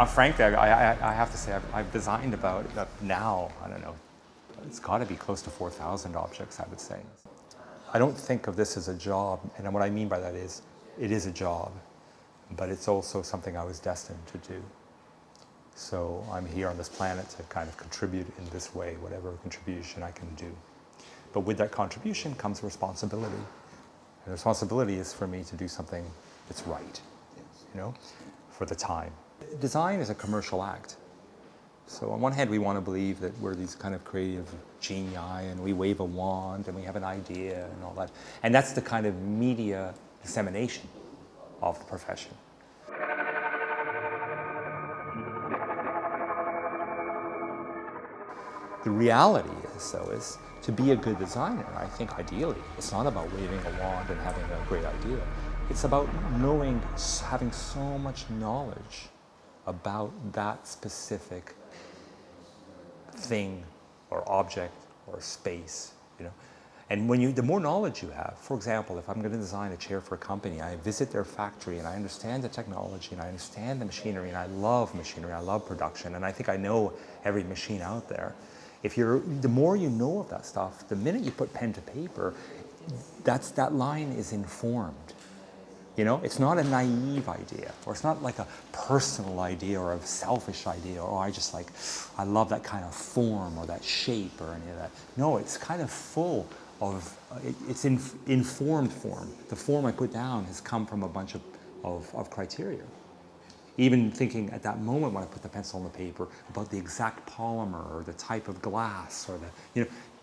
Frankly, I have to say I've designed about now, I don't know, it's got to be close to 4,000 objects, I would say. I don't think of this as a job, and what I mean by that is, it is a job, but it's also something I was destined to do. So I'm here on this planet to kind of contribute in this way, whatever contribution I can do. But with that contribution comes responsibility. And the responsibility is for me to do something that's right, you know, for the time. Design is a commercial act. So on one hand, we want to believe that we're these kind of creative genii and we wave a wand and we have an idea and all that. And that's the kind of media dissemination of the profession. The reality is, though, is to be a good designer, I think ideally, it's not about waving a wand and having a great idea. It's about knowing, having so much knowledge about that specific thing or object or space, you know. And when the more knowledge you have, for example, if I'm going to design a chair for a company, I visit their factory and I understand the technology and I understand the machinery and I love machinery, I love production, and I think I know every machine out there. The more you know of that stuff, the minute you put pen to paper, that line is informed. You know, it's not a naive idea, or it's not like a personal idea or a selfish idea, or I love that kind of form or that shape or any of that. No, it's kind of full of, it's informed form. The form I put down has come from a bunch of criteria. Even thinking at that moment when I put the pencil on the paper about the exact polymer or the type of glass or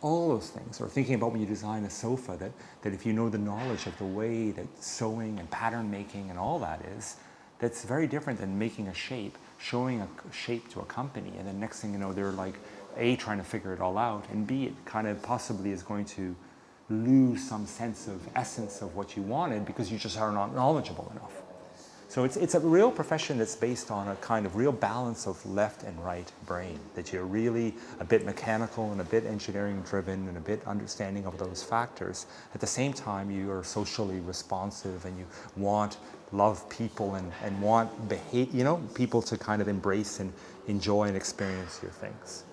all those things. Or thinking about when you design a sofa that if you know the knowledge of the way that sewing and pattern making and all that is, that's very different than making a shape, showing a shape to a company, and then next thing you know they're like A, trying to figure it all out, and B, it kind of possibly is going to lose some sense of essence of what you wanted because you just are not knowledgeable enough. So it's a real profession that's based on a kind of real balance of left and right brain, that you're really a bit mechanical and a bit engineering driven and a bit understanding of those factors. At the same time, you are socially responsive and you love people and want people to kind of embrace and enjoy and experience your things.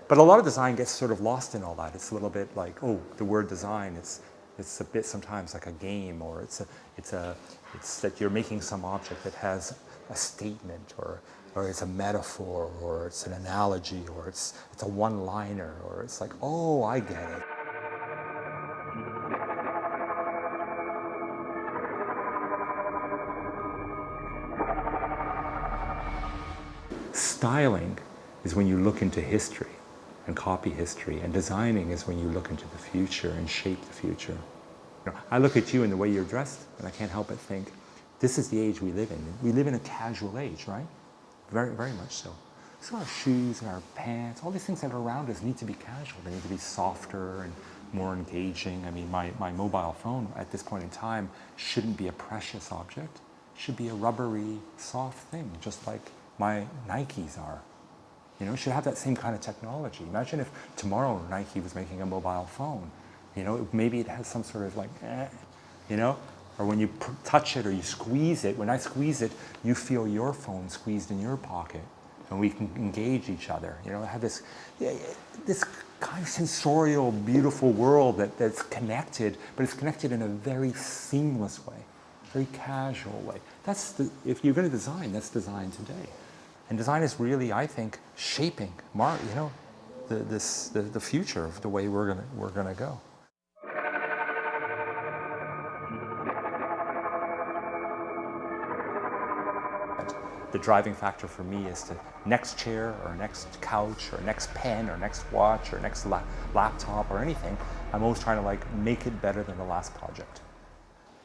But a lot of design gets sort of lost in all that. It's a little bit like, oh, the word design, it's a bit sometimes like a game, or it's that you're making some object that has a statement, or it's a metaphor, or it's an analogy, or it's a one-liner, or it's like, oh, I get it. Styling is when you look into history and copy history, and designing is when you look into the future and shape the future. I look at you and the way you're dressed, and I can't help but think, this is the age we live in. We live in a casual age, right? Very, very much so. So our shoes and our pants, all these things that are around us need to be casual. They need to be softer and more engaging. I mean, my mobile phone at this point in time shouldn't be a precious object. It should be a rubbery, soft thing, just like my Nikes are. You know, it should have that same kind of technology. Imagine if tomorrow Nike was making a mobile phone. You know, maybe it has some sort of like, or when you touch it or you squeeze it, when I squeeze it, you feel your phone squeezed in your pocket and we can engage each other. You know, have this kind of sensorial, beautiful world that's connected, but it's connected in a very seamless way, very casual way. If you're going to design, that's design today. And design is really, I think, shaping, the future of the way we're gonna go. The driving factor for me is the next chair or next couch or next pen or next watch or next laptop or anything. I'm always trying to make it better than the last project.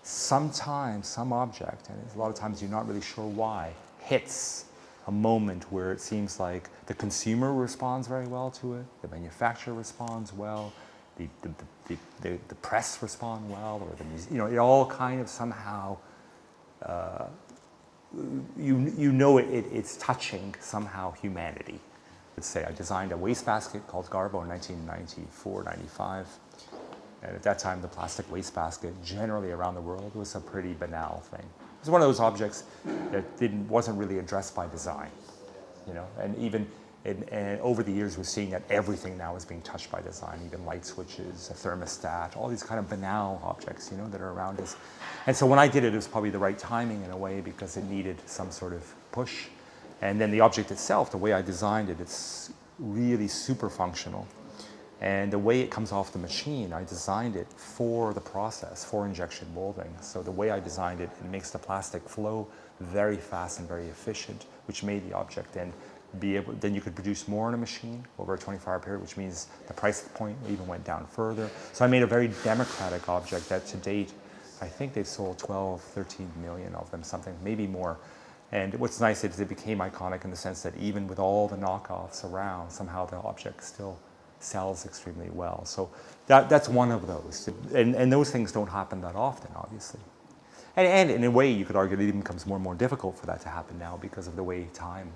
Sometimes some object, and a lot of times you're not really sure why, hits a moment where it seems like the consumer responds very well to it, the manufacturer responds well, the press respond well, or the museum, it all kind of somehow, it's touching somehow humanity. Let's say I designed a wastebasket called Garbo in 1994, 95. And at that time, the plastic wastebasket, generally around the world, was a pretty banal thing. It was one of those objects that wasn't really addressed by design. you know, and over the years we're seeing that everything now is being touched by design, even light switches, a thermostat, all these kind of banal objects, you know, that are around us. And so when I did it, it was probably the right timing in a way because it needed some sort of push. And then the object itself, the way I designed it, it's really super functional. And the way it comes off the machine, I designed it for the process, for injection molding. So the way I designed it, it makes the plastic flow very fast and very efficient, which made the object then then you could produce more in a machine over a 24-hour period, which means the price point even went down further. So I made a very democratic object that to date, I think they've sold 12, 13 million of them, something, maybe more. And what's nice is it became iconic in the sense that even with all the knockoffs around, somehow the object still sells extremely well. So that's one of those. And those things don't happen that often, obviously. And in a way, you could argue that it even becomes more and more difficult for that to happen now because of the way time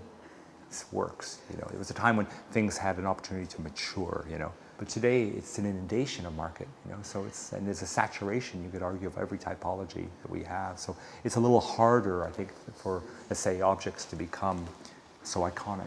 works. You know, it was a time when things had an opportunity to mature, you know. But today, it's an inundation of market, you know. So and there's a saturation, you could argue, of every typology that we have. So it's a little harder, I think, for, let's say, objects to become so iconic.